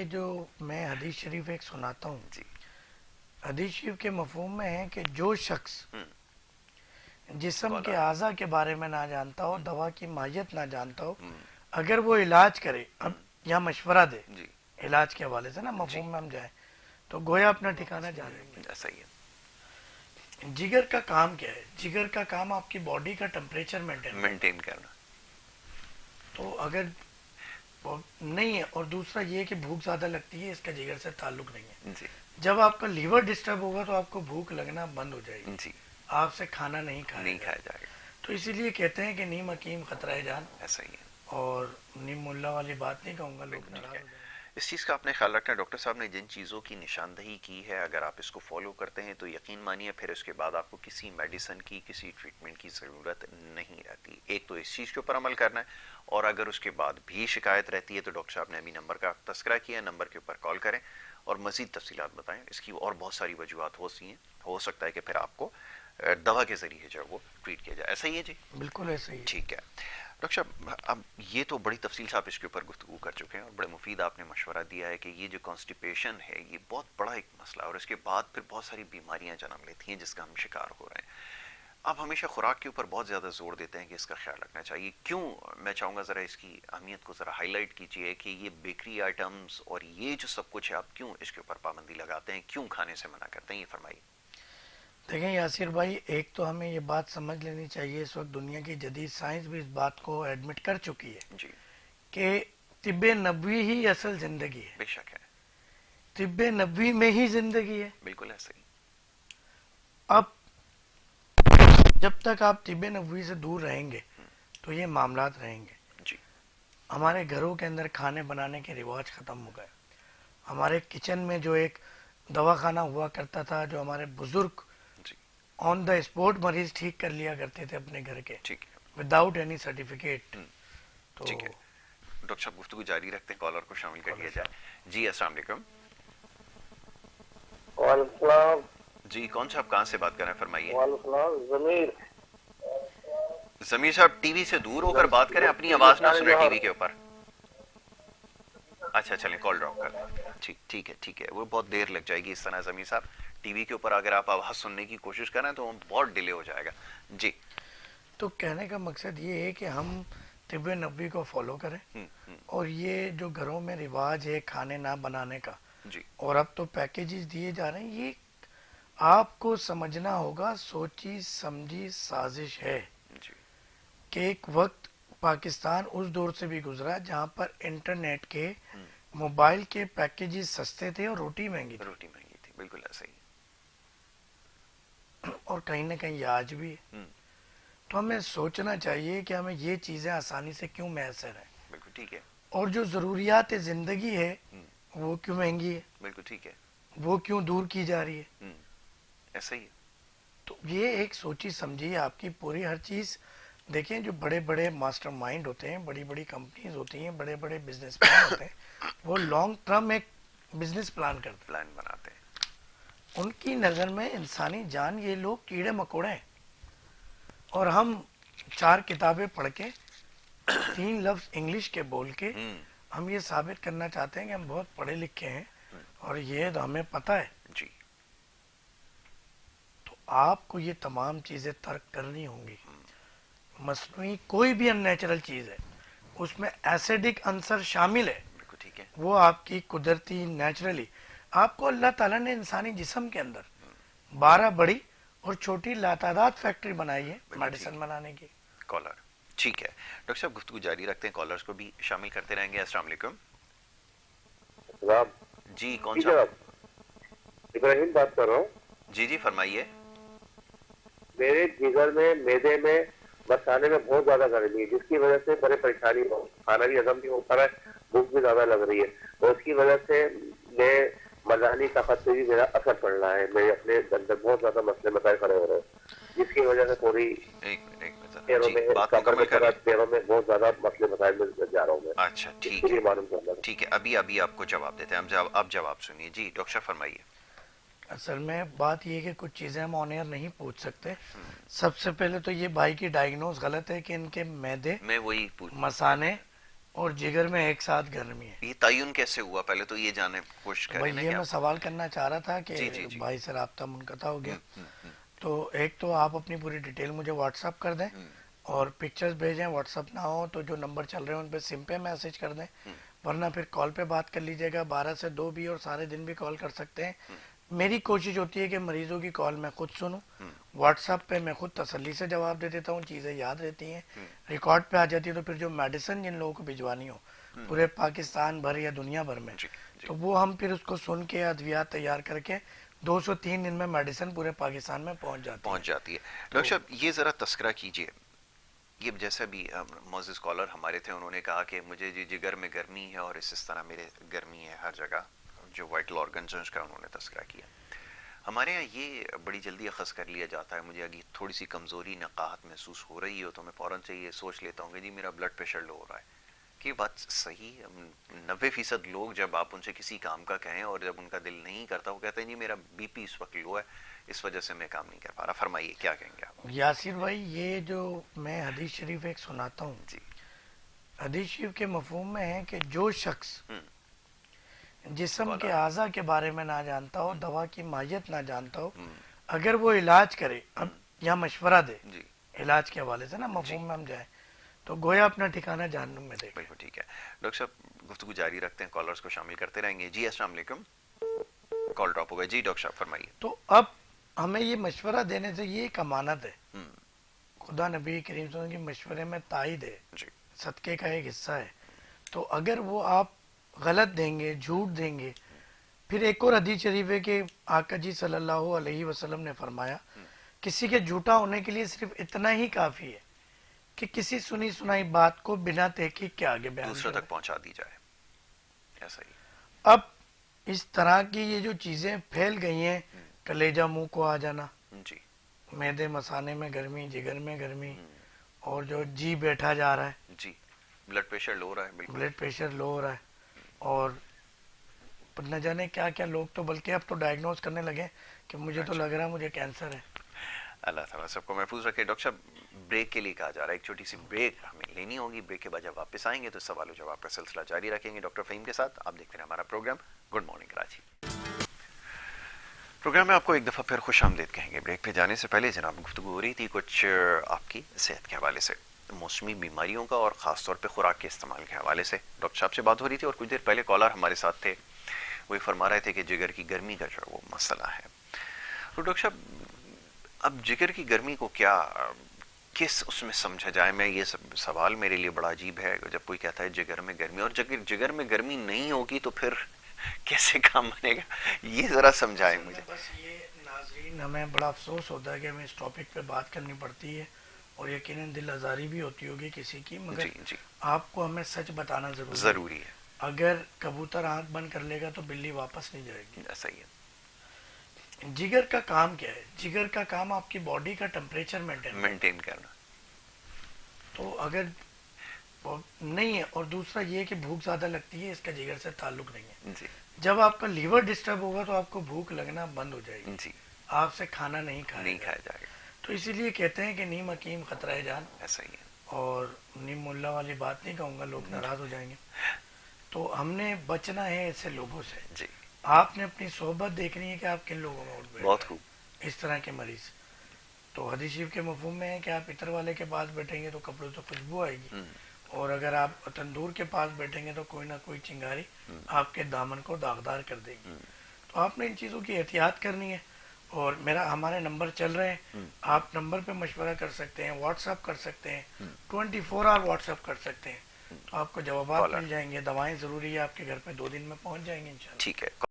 یہ جو میں حدیث شریف ایک سناتا ہوں، جی حدیث شریف کے مفہوم میں ہے کہ جو شخص ہم، جسم کے کالر اعضاء کے بارے میں نہ جانتا ہو، ہم، دوا کی ماہیت نہ جانتا ہو، ہم، اگر وہ علاج کرے، اب ہم، یہاں مشورہ دے جی علاج کے حوالے سے نا جی مفہوم میں ہم جائیں تو گویا اپنا ٹھکانہ جانے گے۔ صحیح ہے جگر کا کام کیا ہے؟ جگر کا کام آپ کی باڈی کا ٹمپریچر مینٹین کرنا۔ مینٹین کرنا تو اگر نہیں ہے، اور دوسرا یہ کہ بھوک زیادہ لگتی ہے، اس کا جگر سے تعلق نہیں ہے۔ جی جب آپ کا لیور ڈسٹرب ہوگا تو آپ کو بھوک لگنا بند ہو جائے گی، جی آپ سے کھانا نہیں کھایا نہیں جائے کھایا گا۔ جائے تو اسی لیے کہتے ہیں کہ نیم حکیم خطرہ جان، گا ایسا ہی ہے اور نیم ملا والی بات نہیں کہوں گا، لوگ بالکل ٹھیک ناراض ہے ہو جائیں گے۔ اس چیز کا آپ نے خیال رکھنا ہے ڈاکٹر صاحب نے جن چیزوں کی نشاندہی کی ہے اگر آپ اس کو فالو کرتے ہیں تو یقین مانیے پھر اس کے بعد آپ کو کسی میڈیسن کی کسی ٹریٹمنٹ کی ضرورت نہیں رہتی۔ ایک تو اس چیز کے اوپر عمل کرنا ہے، اور اگر اس کے بعد بھی شکایت رہتی ہے تو ڈاکٹر صاحب نے ابھی نمبر کا تذکرہ کیا ہے، نمبر کے اوپر کال کریں اور مزید تفصیلات بتائیں۔ اس کی اور بہت ساری وجوہات ہو سکتا ہے کہ پھر آپ کو دوا کے ذریعے جو ہے وہ ٹریٹ کیا جائے۔ ایسا ہی ہے جی؟ بالکل ایسا ہی ہے۔ ٹھیک ہے ڈاکٹر صاحب، اب یہ تو بڑی تفصیل سے آپ اس کے اوپر گفتگو کر چکے ہیں اور بڑے مفید آپ نے مشورہ دیا ہے کہ یہ جو کانسٹیپیشن ہے یہ بہت بڑا ایک مسئلہ ہے اور اس کے بعد پھر بہت ساری بیماریاں جنم لیتی ہیں جس کا ہم شکار ہو رہے ہیں۔ آپ ہمیشہ خوراک کے اوپر بہت زیادہ زور دیتے ہیں کہ اس کا خیال رکھنا چاہیے، کیوں؟ میں چاہوں گا ذرا اس کی اہمیت کو ذرا ہائی لائٹ کیجیے کہ یہ بیکری آئٹمس اور یہ جو سب کچھ ہے آپ کیوں اس کے اوپر پابندی لگاتے ہیں، کیوں کھانے سے منع کرتے ہیں، یہ فرمائیے۔ دیکھیں یاسر بھائی، ایک تو ہمیں یہ بات سمجھ لینی چاہیے، اس وقت دنیا کی جدید سائنس بھی اس بات کو ایڈمٹ کر چکی ہے جی کہ طب نبوی ہی اصل زندگی ہے، بے شک ہے، طب نبوی میں ہی زندگی ہے۔ بالکل ایسا ہی اب جب تک آپ طب نبوی سے دور رہیں گے تو یہ معاملات رہیں گے۔ جی ہمارے گھروں کے اندر کھانے بنانے کے رواج ختم ہو گئے۔ ہمارے کچن میں جو ایک دواخانہ ہوا کرتا تھا، جو ہمارے بزرگ جی آن دا اسپوٹ مریض ٹھیک کر لیا کرتے تھے اپنے گھر کے، ٹھیک ہے وداؤٹ اینی سرٹیفکیٹ۔ تو ٹھیک ہے ڈاکٹر صاحب گفتگو جاری رکھتے ہیں، کالر کو شامل کر لیا کالر جائے۔ جی السلام علیکم۔ وعلیکم السلام۔ جی کون صاحب کہاں سے بات کر رہے ہیں، فرمائیے۔ وعلیکم السلام ضمیر ضمیر صاحب ٹی وی سے دور ہو کر بات کریں، اپنی آواز نہ سنیں ٹی وی کے اوپر۔ اچھا چلیں کال ڈراپ کر دیں۔ ٹھیک ہے وہ بہت دیر لگ جائے گی اس طرح۔ ضمیر صاحب ٹی وی کے اوپر اگر آپ آواز سننے کی کوشش کریں تو بہت ڈیلے ہو جائے گا۔ جی تو کہنے کا مقصد یہ ہے کہ ہم طب نبوی کو فالو کریں، اور یہ جو گھروں میں رواج ہے کھانے نہ بنانے کا، جی اور اب تو پیکیجز دیے جا رہے ہیں، یہ آپ کو سمجھنا ہوگا سوچی سمجھی سازش ہے جی کہ ایک وقت پاکستان اس دور سے بھی گزرا جہاں پر انٹرنیٹ کے موبائل کے پیکیجز سستے تھے اور روٹی مہنگی تھی، روٹی مہنگی تھی، بالکل ایسا ہی۔ اور کہیں نہ کہیں یہ آج بھی ہے۔ تو ہمیں سوچنا چاہیے کہ ہمیں یہ چیزیں آسانی سے کیوں میسر ہیں، بالکل ٹھیک ہے، اور جو ضروریات زندگی ہے وہ کیوں مہنگی ہے، بالکل ٹھیک ہے، وہ کیوں دور کی جا رہی ہے۔ ایسا ہی ہے۔ تو یہ ایک سوچی سمجھی آپ کی پوری ہر چیز دیکھیں، جو بڑے بڑے ماسٹر مائنڈ ہوتے ہیں، بڑی بڑی کمپنیز ہوتی ہیں، بڑے بڑے بزنس مین ہوتے ہیں، وہ لانگ ٹرم ایک بزنس پلان کرتے ہیں۔ پلان بناتے ہیں۔ ان کی نظر میں انسانی جان یہ لوگ کیڑے مکوڑے ہیں، اور ہم 4 کتابیں پڑھ کے 3 لفظ انگلش کے بول کے ہم یہ ثابت کرنا چاہتے ہیں کہ ہم بہت پڑھے لکھے ہیں اور یہ تو ہمیں پتہ ہے۔ جی تو آپ کو یہ تمام چیزیں ترک کرنی ہوں گی۔ مصنوعی کوئی بھی ان نیچرل چیز ہے، اس میں ایسیڈک عنصر شامل ہے، بالکل ٹھیک ہے، وہ آپ کی قدرتی نیچرلی آپ کو اللہ تعالیٰ نے انسانی جسم کے اندر 12 بڑی اور چھوٹی لاتعداد فیکٹری بنائی ہے میڈیسن بنانے کی۔ کالر ٹھیک ہے ڈاکٹر صاحب گفتگو جاری رکھتے ہیں، کالرز کو بھی شامل کرتے رہیں گے۔ السلام علیکم۔ السلام۔ جی کون جی صاحب؟ جناب ابراہیم بات کر رہا ہوں۔ جی فرمائیے۔ میرے جگر میں معدے میں مسانے میں بہت زیادہ گرمی ہے، جس کی وجہ سے بڑے پریشانی ہو، کھانا بھی ہضم نہیں ہو پا رہا ہے، بھوک بھی زیادہ لگ رہی ہے، اور اس کی وجہ سے میں مردانی طاقت پہ بھی میرا اثر پڑ رہا ہے، میرے اپنے اندر بہت زیادہ مسئلے مسائل کھڑے ہو رہے ہیں، جس کی وجہ سے تھوڑی ایک منٹ پیروں جی میں بات کمر مکمل میں کر لیں۔ پیروں میں بہت زیادہ مسئلے مسائل میں جا رہا ہوں میں، اچھا اس ٹھیک کے ہے لیے معلوم کرنا تھا۔ ٹھیک ہے، ابھی آپ کو جواب دیتے ہیں، اب جواب سنیے۔ جی ڈاکٹر صاحب فرمائیے۔ اصل میں بات یہ کہ کچھ چیزیں ہم آن ایئر نہیں پوچھ سکتے۔ سب سے پہلے تو یہ بھائی کی ڈائگنوز غلط ہے کہ ان کے معدے میں وہی مسانے اور جگر میں ایک ساتھ گرمی ہے. یہ تعین کیسے ہوا؟ پہلے تو یہ جاننے کوشش کریں بھائی نا یہ کہ میں سوال کرنا چاہ رہا تھا کہ بھائی سے رابطہ منقطع ہو گیا. تو ایک تو آپ اپنی پوری ڈیٹیل مجھے واٹس اپ کر دیں اور پکچرز بھیجیں. واٹس اپ نہ ہو تو جو نمبر چل رہے ہیں ان پہ سم پہ میسج کر دیں, ورنہ پھر کال پہ بات کر لیجیے گا. 12 سے 2 بھی اور سارے دن بھی کال کر سکتے ہیں. میری کوشش ہوتی ہے کہ مریضوں کی کال میں خود سنوں. واٹس ایپ پہ میں خود تسلی سے جواب دے دیتا ہوں, چیزیں یاد رہتی ہیں, ریکارڈ پہ آ جاتی ہے. تو پھر جو میڈیسن جن لوگوں کو بھجوانی ہو پورے پاکستان بھر یا دنیا بھر میں, تو وہ ہم پھر اس کو سن کے ادویات تیار کر کے 203 دن میں میڈیسن پورے پاکستان میں پہنچ جاتی ہے. ڈاکٹر صاحب یہ ذرا تذکرہ کیجئے, یہ جیسا بھی معزز کالر ہمارے تھے, انہوں نے کہا کہ مجھے جی جگر میں گرمی ہے اور اس طرح میرے گرمی ہے ہر جگہ, جو وائٹل آرگنز ہیں اس کا انہوں نے تذکرہ کیا. ہمارے یہاں یہ بڑی جلدی اخذ کر لیا جاتا ہے, مجھے اگر تھوڑی سی کمزوری نقاہت محسوس ہو رہی ہو تو میں فوراً سے یہ سوچ لیتا ہوں کہ جی میرا بلڈ پریشر لو ہو رہا ہے. کہ یہ بات صحیح؟ 90% لوگ جب آپ ان سے کسی کام کا کہیں اور جب ان کا دل نہیں کرتا, وہ کہتے ہیں جی میرا بی پی اس وقت لو ہے, اس وجہ سے میں کام نہیں کر پا رہا. فرمائیے کیا کہیں گے آپ؟ یاسر بھائی یہ جو میں حدیث شریف ایک سناتا ہوں, جی حدیث شریف کے مفہوم میں ہے کہ جو شخص جسم کے اعضاء کے بارے میں نہ جانتا ہو, دوا کی ماہیت نہ جانتا ہو, اگر وہ علاج کرے, اب یا مشورہ دے علاج کے حوالے سے نا مفہوم میں ہم جائیں, تو گویا اپنا ٹھکانہ جہنم میں دیکھے. بالکل ٹھیک ہے. ڈاکٹر صاحب گفتگو جاری رکھتے ہیں, کالرز کو شامل کرتے رہیں گے. جی السلام علیکم. کال ڈراپ ہو گیا. جی ڈاکٹر صاحب فرمائیے. تو اب ہمیں یہ مشورہ دینے سے یہ ایک امانت ہے, خدا نبی کریم صلی اللہ علیہ وسلم کی مشورے میں تائید ہے, صدقے کا ایک حصہ ہے. تو اگر وہ آپ غلط دیں گے, جھوٹ دیں گے, پھر ایک اور حدیث شریف ہے کہ آقا جی صلی اللہ علیہ وسلم نے فرمایا کسی کے جھوٹا ہونے کے لیے صرف اتنا ہی کافی ہے کہ کسی سنی سنائی بات کو بنا تحقیق کے آگے بیان دوسرے تک پہنچا دی جائے. ایسا ہی. اب اس طرح کی یہ جو چیزیں پھیل گئی ہیں, کلیجہ منہ کو آ جانا, جی معدے مسانے میں گرمی, جگر میں گرمی, اور جو جی بیٹھا جا رہا ہے, جی بلڈ پریشر لو ہو رہا ہے, بالکل بلڈ پریشر لو ہو رہا ہے, اور نہ جانے کیا کیا لوگ تو بلکہ اب تو ڈائگنوز کرنے لگے کہ مجھے تو لگ رہا ہے مجھے کینسر ہے. اللہ تعالیٰ سب کو محفوظ رکھے. ڈاکٹر صاحب بریک کے لیے کہا جا رہا ہے, ایک چھوٹی سی بریک ہمیں لینی ہوگی. بریک کے بعد جب واپس آئیں گے تو سوال و جواب کا سلسلہ جاری رکھیں گے ڈاکٹر فہیم کے ساتھ. آپ دیکھتے ہیں ہمارا program good morning Karachi. Program میں آپ کو ایک دفعہ پھر خوش آمدید کہیں گے. بریک پہ جانے سے پہلے جناب گفتگو ہو رہی تھی کچھ آپ کی صحت کے حوالے سے, موسمی بیماریوں کا, اور خاص طور پہ خوراک کے استعمال کے حوالے سے ڈاکٹر صاحب سے بات ہو رہی تھی. اور کچھ دیر پہلے کالر ہمارے ساتھ تھے, وہی فرما رہے تھے کہ جگر کی گرمی کا جو وہ مسئلہ ہے. تو ڈاکٹر صاحب اب جگر کی گرمی کو کیا کس اس میں سمجھا جائے؟ میں یہ سوال میرے لیے بڑا عجیب ہے جب کوئی کہتا ہے جگر میں گرمی, اور جگر میں گرمی نہیں ہوگی تو پھر کیسے کام بنے گا؟ یہ ذرا سمجھائیں مجھے. بس یہ ناظرین ہمیں بڑا افسوس ہوتا ہے کہ ہمیں اس ٹاپک پہ بات کرنی پڑتی ہے, اور یقیناً دل آزاری بھی ہوتی ہوگی کسی کی, مگر آپ کو ہمیں سچ بتانا ضروری ہے. اگر کبوتر آنکھ بند کر لے گا تو بلی واپس نہیں جائے گی. ایسا ہی ہے. جگر کا کام کیا ہے؟ جگر کا کام آپ کی باڈی کا ٹمپریچر مینٹین کرنا. تو اگر نہیں ہے, اور دوسرا یہ کہ بھوک زیادہ لگتی ہے, اس کا جگر سے تعلق نہیں ہے. جب آپ کا لیور ڈسٹرب ہوگا تو آپ کو بھوک لگنا بند ہو جائے گی, آپ سے کھانا نہیں کھایا جائے گا. تو اسی لیے کہتے ہیں کہ نیم حکیم خطرہ جان. ایسا ہی ہے. اور نیم ملا والی بات نہیں کہوں گا, لوگ ناراض ہو جائیں گے. تو ہم نے بچنا ہے ایسے لوگوں سے. آپ نے اپنی صحبت دیکھنی ہے کہ آپ کن لوگوں میں اٹھ بیٹھ بہت خوب. اس طرح کے مریض. تو حدیث شریف کے مفہوم میں ہے کہ آپ عطر والے کے پاس بیٹھیں گے تو کپڑوں سے خوشبو آئے گی, اور اگر آپ تندور کے پاس بیٹھیں گے تو کوئی نہ کوئی چنگاری آپ کے دامن کو داغدار کر دے گی. تو آپ نے ان چیزوں کی احتیاط کرنی ہے. اور ہمارے نمبر چل رہے ہیں, آپ نمبر پہ مشورہ کر سکتے ہیں, واٹس ایپ کر سکتے ہیں, 24 آور واٹس ایپ کر سکتے ہیں, تو آپ کو جوابات مل جائیں گے. دوائیں ضروری ہے, آپ کے گھر پہ 2 دن میں پہنچ جائیں گے انشاءاللہ. ٹھیک ہے.